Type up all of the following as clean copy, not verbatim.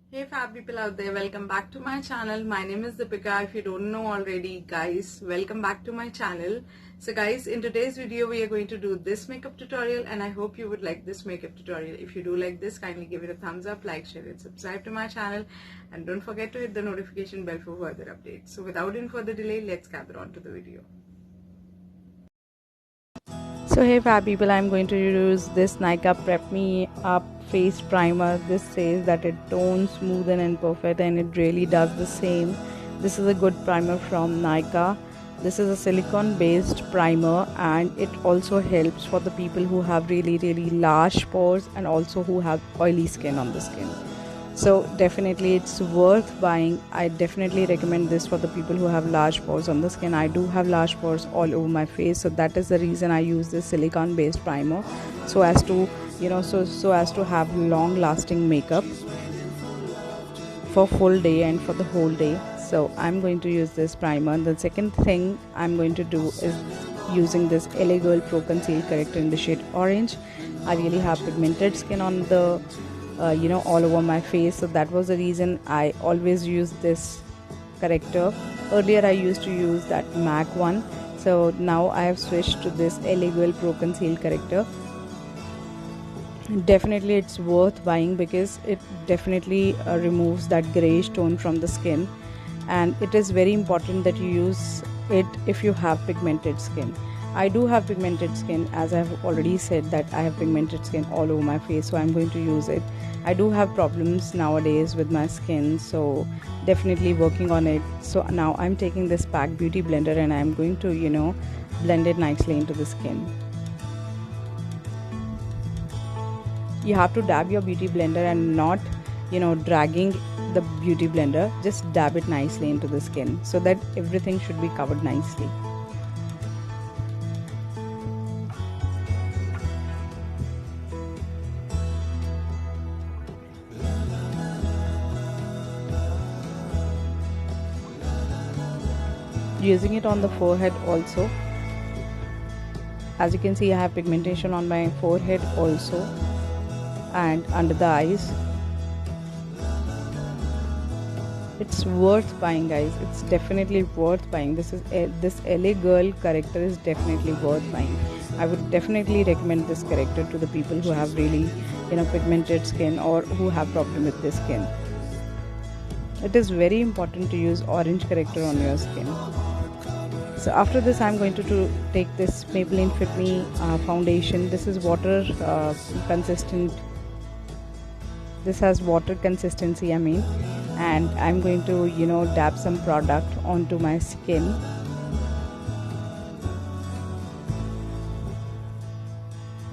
Hey fab people out there, welcome back to my channel. My name is Deepika. If you don't know already, guys, welcome back to my channel. So guys, in today's video we are going to do this makeup tutorial and I hope you would like this makeup tutorial. If you do like this, kindly give it a thumbs up, like, share and subscribe to my channel, and don't forget to hit the notification bell for further updates. So without any further delay, let's gather on to the video. So hey fab people, I'm going to use this Nykaa Prep Me Up face primer. This says that it tones, smoothen and perfect, and it really does the same. This is a good primer from Nykaa. This is a silicone based primer and it also helps for the people who have really large pores and also who have oily skin on the skin. So definitely it's worth buying. I definitely recommend this for the people who have large pores on the skin. I do have large pores all over my face, so that is the reason I use this silicone based primer, so as to so as to have long lasting makeup for full day and for the whole day. So I'm going to use this primer. The second thing I'm going to do is using this LA Girl Pro Conceal Corrector in the shade orange. I really have pigmented skin on the all over my face, so that was the reason I always use this corrector. Earlier I used to use that MAC one, so now I have switched to this LA Girl Pro Conceal Corrector. Definitely it's worth buying because it definitely removes that grayish tone from the skin, and it is very important that you use it if you have pigmented skin. I do have pigmented skin, as I have already said that I have pigmented skin all over my face, so I'm going to use it. I do have problems nowadays with my skin, so definitely working on it. So now I'm taking this PAC Beauty Blender and I'm going to blend it nicely into the skin. You have to dab your beauty blender and not dragging the beauty blender. Just dab it nicely into the skin so that everything should be covered nicely. Using it on the forehead also. As you can see, I have pigmentation on my forehead also and under the eyes. It's worth buying, guys. It's definitely worth buying. This LA Girl corrector is definitely worth buying. I would definitely recommend this corrector to the people who have really pigmented skin or who have problem with their skin. It is very important to use orange corrector on your skin. So after this, I'm going to take this Maybelline Fit Me foundation. This is water consistent. This has water consistency, and I'm going to dab some product onto my skin.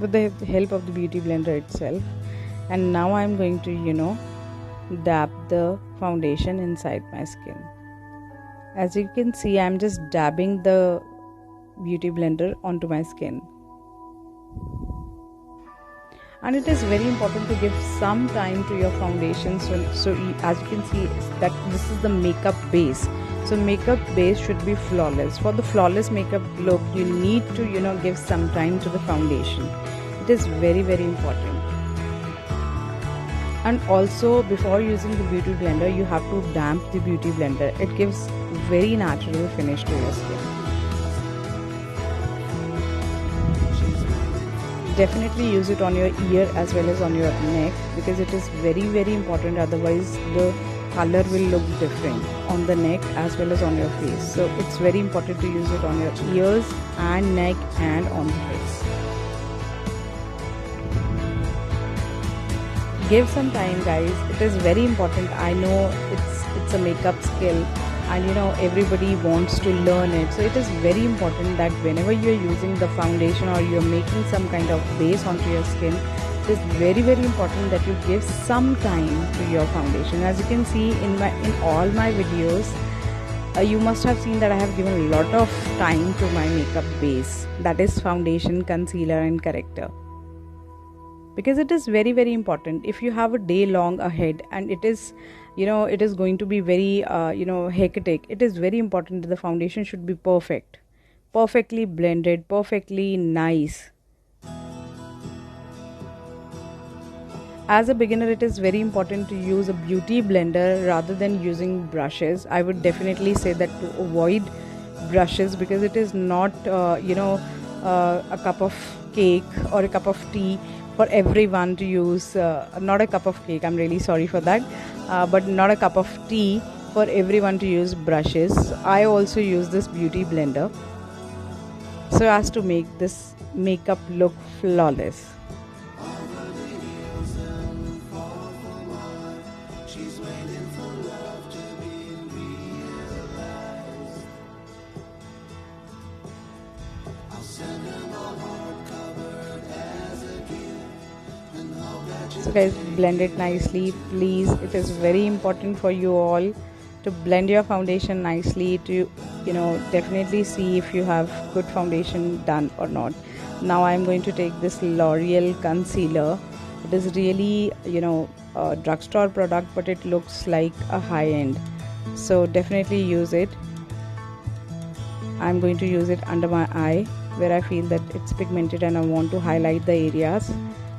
With the help of the beauty blender itself. And now I'm going to dab the foundation inside my skin. As you can see, I'm just dabbing the beauty blender onto my skin. And it is very important to give some time to your foundation. So as you can see, that this is the makeup base. So makeup base should be flawless. For the flawless makeup look, you need to give some time to the foundation. It is very important. And also, before using the beauty blender, you have to damp the beauty blender. It gives very natural finish to your skin. Definitely use it on your ear as well as on your neck, because it is very important. Otherwise the color will look different on the neck as well as on your face. So it's very important to use it on your ears and neck and on the face. Give some time, guys. It is very important. I know it's a makeup skill, and everybody wants to learn it. So it is very important that whenever you're using the foundation or you're making some kind of base onto your skin, it is very important that you give some time to your foundation. As you can see in all my videos, you must have seen that I have given a lot of time to my makeup base, that is foundation, concealer and corrector, because it is very important. If you have a day long ahead and it is going to be very hectic, it is very important that the foundation should be perfectly blended, perfectly nice. as a beginner, it is very important to use a beauty blender rather than using brushes. I would definitely say that to avoid brushes, because it is not a cup of cake or a cup of tea for everyone to use. Not a cup of cake, I'm really sorry for that, but not a cup of tea for everyone to use brushes. I also use this beauty blender so as to make this makeup look flawless. So guys, blend it nicely, please. It is very important for you all to blend your foundation nicely, to definitely see if you have good foundation done or not. Now I'm going to take this L'Oreal concealer. It is really a drugstore product, but it looks like a high-end, so definitely use it. I'm going to use it under my eye where I feel that it's pigmented and I want to highlight the areas.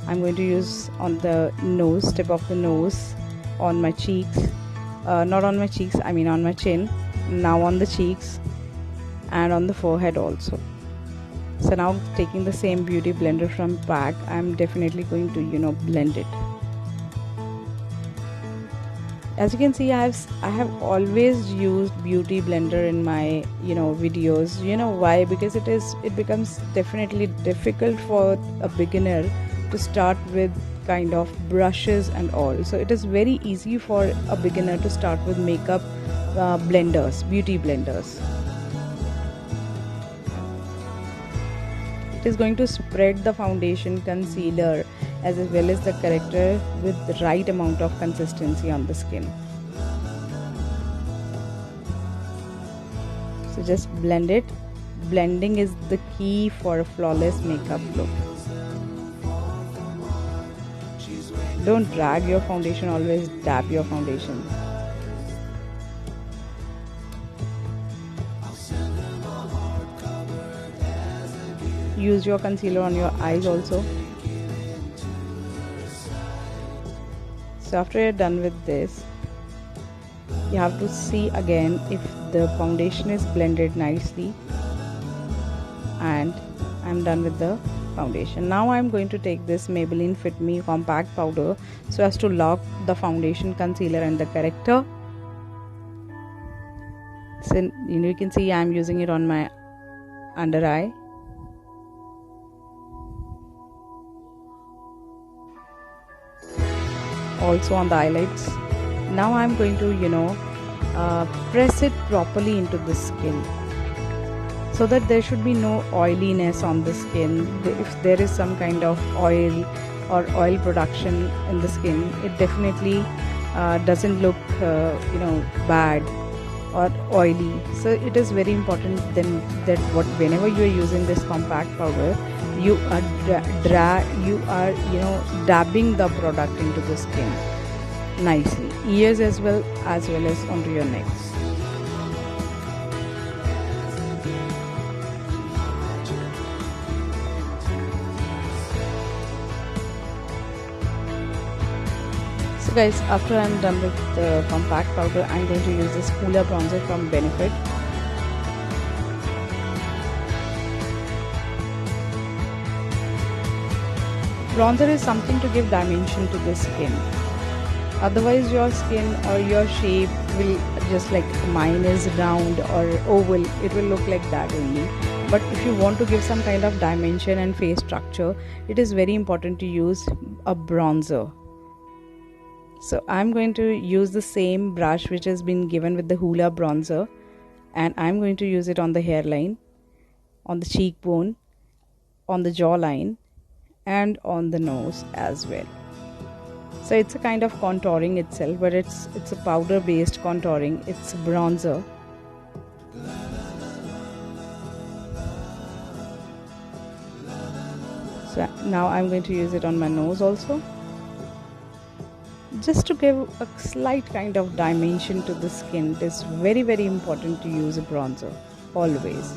I'm going to use on the nose, tip of the nose, on my cheeks, not on my cheeks, I mean on my chin, now on the cheeks and on the forehead also. So now taking the same beauty blender from PAC, I'm definitely going to blend it. As you can see, I have always used beauty blender in my videos. Why? Because it becomes definitely difficult for a beginner to start with kind of brushes and all. So it is very easy for a beginner to start with makeup blenders, beauty blenders. It is going to spread the foundation, concealer as well as the corrector with the right amount of consistency on the skin. So just blend it. Blending is the key for a flawless makeup look. Don't drag your foundation, always dab your foundation. Use your concealer on your eyes also. So after you're done with this, you have to see again if the foundation is blended nicely. And I'm done with the foundation. Now I'm going to take this Maybelline Fit Me compact powder so as to lock the foundation, concealer and the corrector. So you can see I'm using it on my under eye. Also on the eyelids. Now I'm going to press it properly into the skin, so that there should be no oiliness on the skin. If there is some kind of oil or oil production in the skin, it definitely doesn't look bad or oily. So it is very important then that whenever you are using this compact powder, you are dabbing the product into the skin nicely, ears as well as onto your neck. So guys, after I'm done with the compact powder, I'm going to use this Hoola bronzer from Benefit. Bronzer is something to give dimension to the skin. Otherwise your skin or your shape will just like mine is round or oval, it will look like that only. But if you want to give some kind of dimension and face structure, it is very important to use a bronzer. So I'm going to use the same brush which has been given with the Hoola bronzer, and I'm going to use it on the hairline, on the cheekbone, on the jawline and on the nose as well. So it's a kind of contouring itself, but it's a powder based contouring, it's a bronzer. So now I'm going to use it on my nose also, just to give a slight kind of dimension to the skin. It is very, very important to use a bronzer always.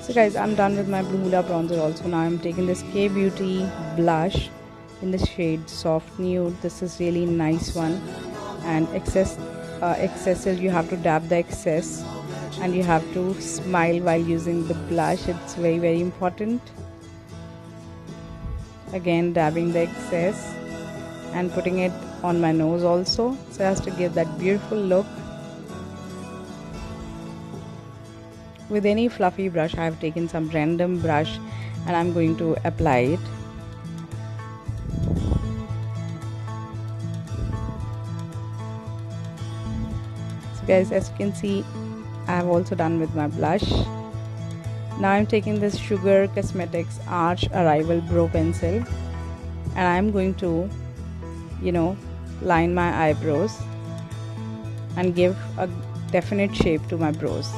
So guys, I'm done with my Blue Hula bronzer also. Now I'm taking this K Beauty blush in the shade Soft Nude. This is really nice one, and excessive, you have to dab the excess and you have to smile while using the blush. It's very important. Again, dabbing the excess and putting it on my nose also, so as to give that beautiful look. With any fluffy brush, I have taken some random brush and I'm going to apply it. So guys, as you can see, I have also done with my blush. Now I'm taking this Sugar Cosmetics Arch Arrival Brow Pencil and I'm going to, line my eyebrows and give a definite shape to my brows.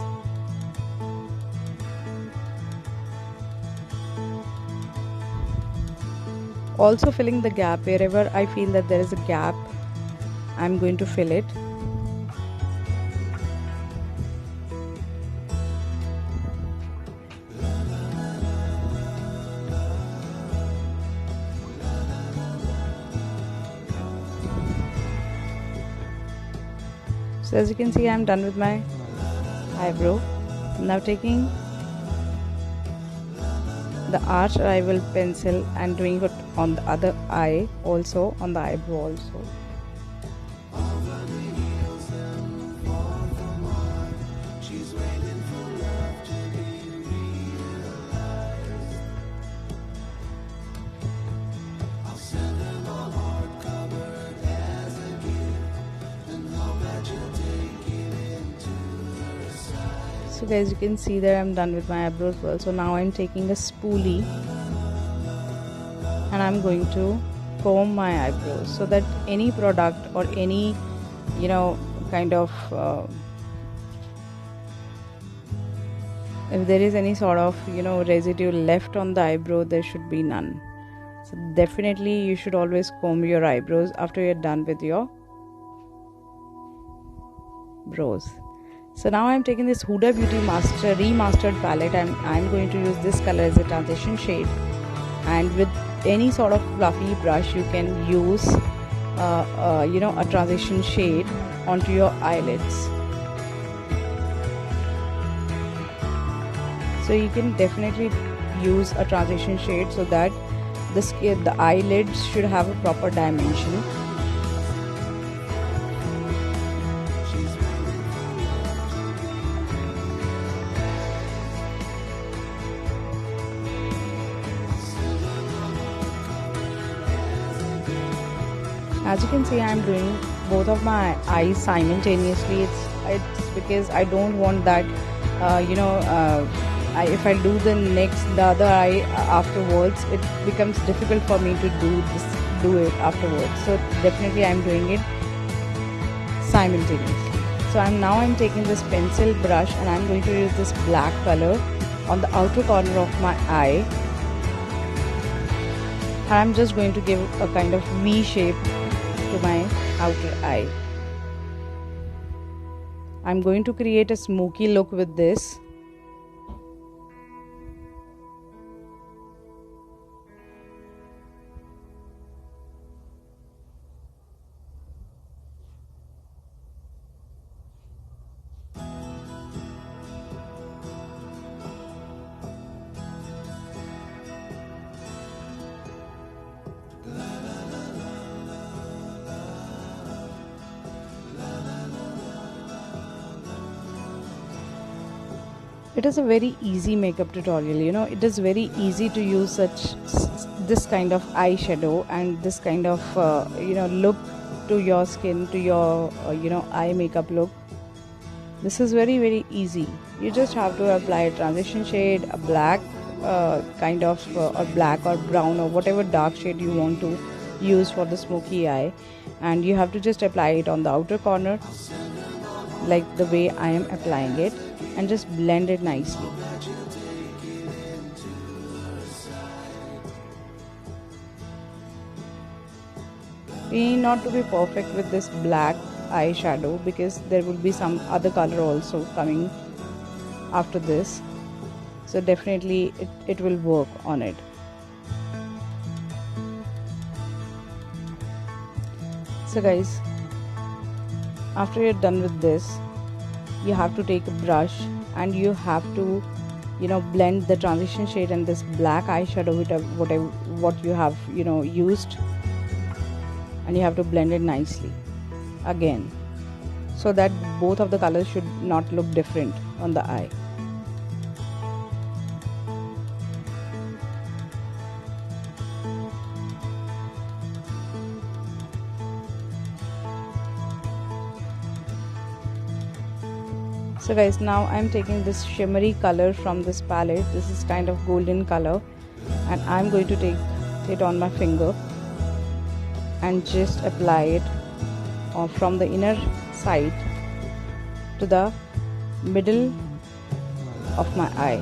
Also filling the gap wherever I feel that there is a gap, I'm going to fill it. So as you can see, I'm done with my eyebrow. Now taking the Arch Arrival pencil and doing it on the other eye also, on the eyebrow also. So guys, you can see that I'm done with my eyebrows well. So now I'm taking a spoolie and I'm going to comb my eyebrows so that any product or any kind of if there is any sort of residue left on the eyebrow, there should be none. So definitely you should always comb your eyebrows after you're done with your brows. So now I'm taking this Huda Beauty Remastered palette and I'm going to use this color as a transition shade, and with any sort of fluffy brush you can use a transition shade onto your eyelids. So you can definitely use a transition shade so that the eyelids should have a proper dimension. As you can see, I am doing both of my eyes simultaneously. It's because I don't want that if I do the other eye afterwards, it becomes difficult for me to do it afterwards. So definitely I am doing it simultaneously. So I'm taking this pencil brush and I'm going to use this black color on the outer corner of my eye, and I'm just going to give a kind of V shape to my outer eye. I'm going to create a smoky look with this. It is a very easy makeup tutorial, it is very easy to use this kind of eyeshadow and this kind of look to your skin, to your eye makeup look. This is very easy. You just have to apply a transition shade, a black or black or brown or whatever dark shade you want to use for the smoky eye, and you have to just apply it on the outer corner like the way I am applying it, and just blend it nicely. We need not to be perfect with this black eyeshadow because there will be some other color also coming after this. so definitely it will work on it. So guys, after you're done with this, you have to take a brush and you have to blend the transition shade and this black eyeshadow with what you have used, and you have to blend it nicely again, so that both of the colors should not look different on the eye. So guys, now I'm taking this shimmery color from this palette. This is kind of golden color, and I'm going to take it on my finger and just apply it from the inner side to the middle of my eye.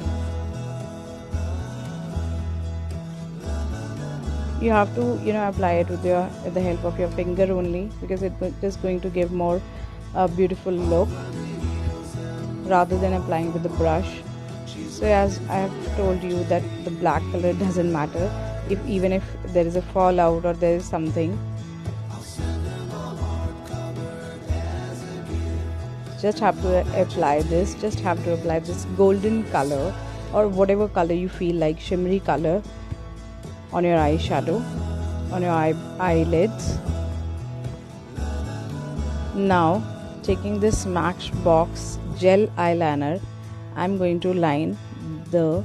You have to apply it with the help of your finger only, because it is going to give more beautiful look rather than applying with the brush. So as I have told you that the black color doesn't matter, even if there is a fallout or there is something, just have to apply this golden color or whatever color you feel like, shimmery color, on your eyeshadow, on your eyelids. Now taking this Smashbox gel eyeliner, I'm going to line the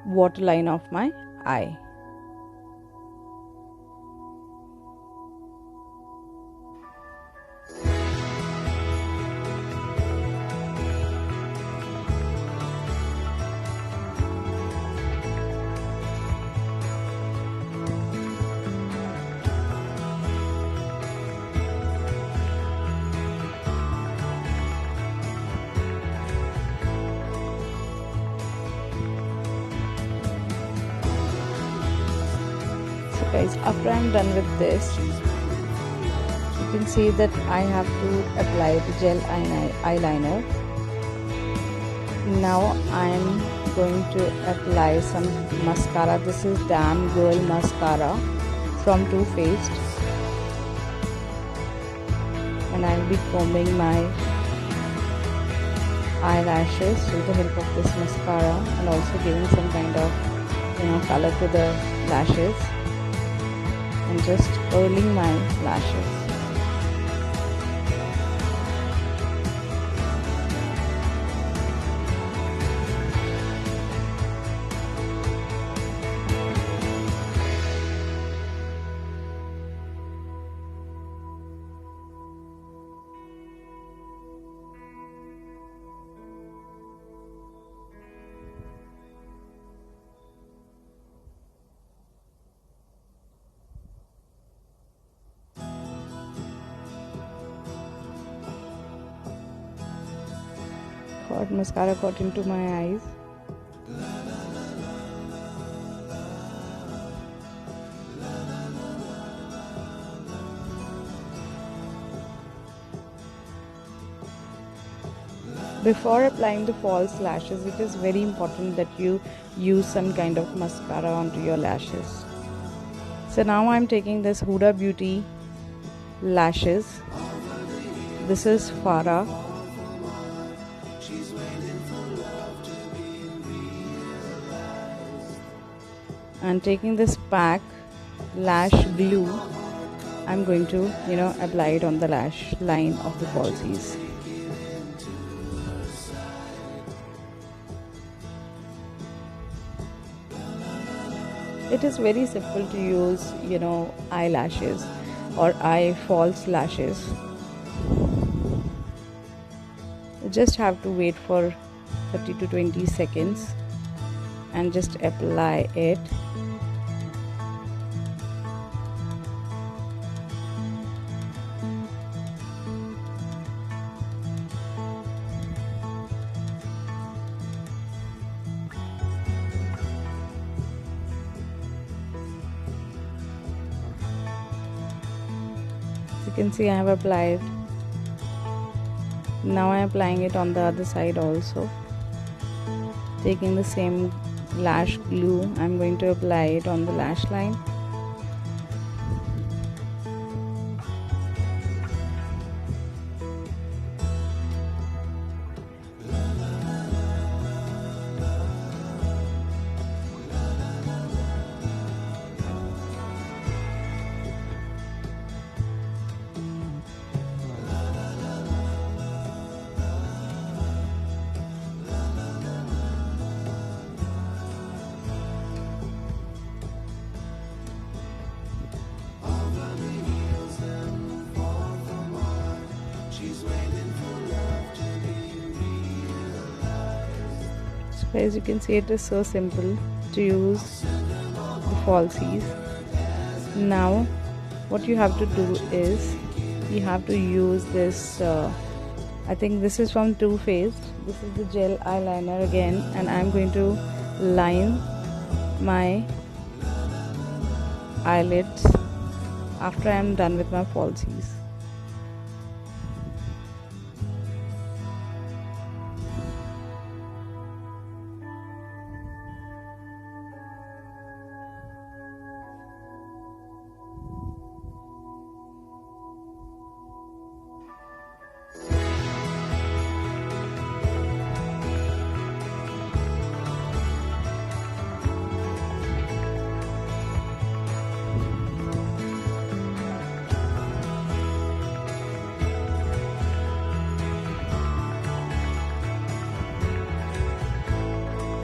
waterline of my eye. Guys, after I'm done with this, you can see that I have to apply the gel eyeliner. Now I'm going to apply some mascara. This is Damn Girl mascara from Too Faced, and I'll be combing my eyelashes with the help of this mascara, and also giving some kind of color to the lashes, and just curling my lashes. Mascara got into my eyes. Before applying the false lashes, it is very important that you use some kind of mascara onto your lashes. So now I'm taking this Huda Beauty lashes. This is Farah. And taking this pack lash glue, I'm going to apply it on the lash line of the falsies. It is very simple to use eyelashes or false lashes. You just have to wait for 30 to 20 seconds and just apply it. As you can see, I have applied Now I am applying it on the other side also. Taking the same lash glue, I am going to apply it on the lash line. So as you can see, it is so simple to use the falsies. Now what you have to do is you have to use this I think this is from Too Faced. This is the gel eyeliner again, and I'm going to line my eyelids after I'm done with my falsies.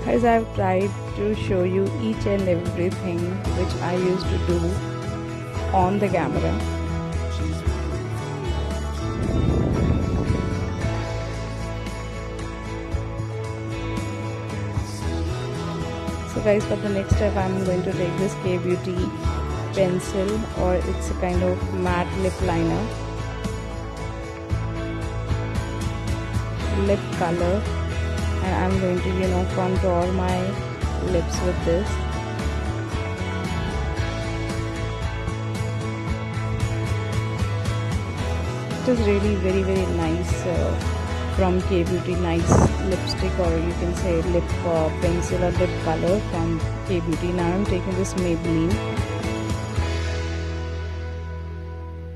Guys, I've tried to show you each and everything which I used to do on the camera. So guys, for the next step I'm going to take this K-Beauty pencil, or it's a kind of matte lip liner, lip color, and I'm going to contour my lips with this. It is really very nice from K-Beauty, nice lipstick, or you can say lip pencil or lip color from K-Beauty. Now I'm taking this Maybelline.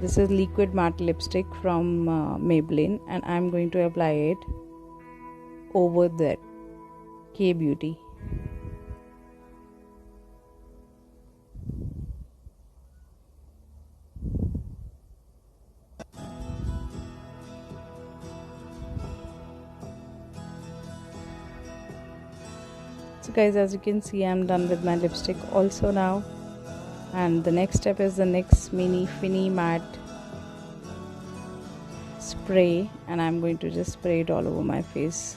This is liquid matte lipstick from Maybelline, and I'm going to apply it over that K-Beauty. So guys, as you can see, I'm done with my lipstick also now, and the next step is the NYX Mini Fini Matte spray, and I'm going to just spray it all over my face.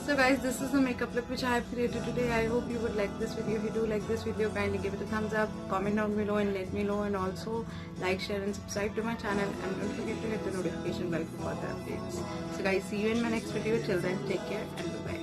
So guys, this is the makeup look which I have created today. I hope you would like this video. If you do like this video, kindly give it a thumbs up, comment down below and let me know, and also like, share and subscribe to my channel, and don't forget to hit the notification bell for further updates. So guys, see you in my next video. Till then, take care and bye bye.